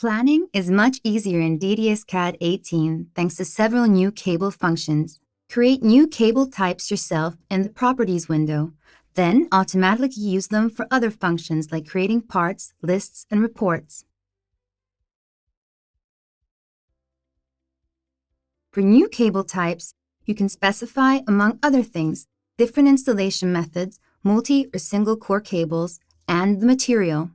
Planning is much easier in DDScad 18 thanks to several new cable functions. Create new cable types yourself in the Properties window, then automatically use them for other functions like creating parts, lists, and reports. For new cable types, you can specify, among other things, different installation methods, multi- or single-core cables, and the material.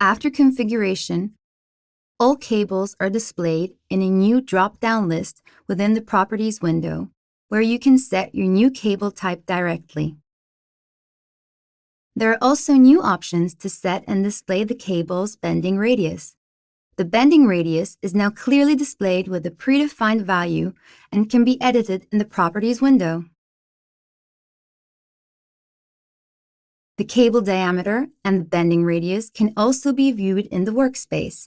After configuration, all cables are displayed in a new drop-down list within the Properties window, where you can set your new cable type directly. There are also new options to set and display the cable's bending radius. The bending radius is now clearly displayed with a predefined value and can be edited in the Properties window. The cable diameter and the bending radius can also be viewed in the workspace.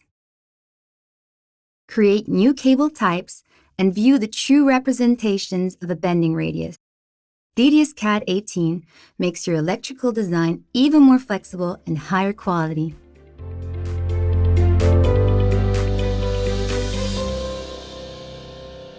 Create new cable types and view the true representations of a bending radius. DDScad 18 makes your electrical design even more flexible and higher quality.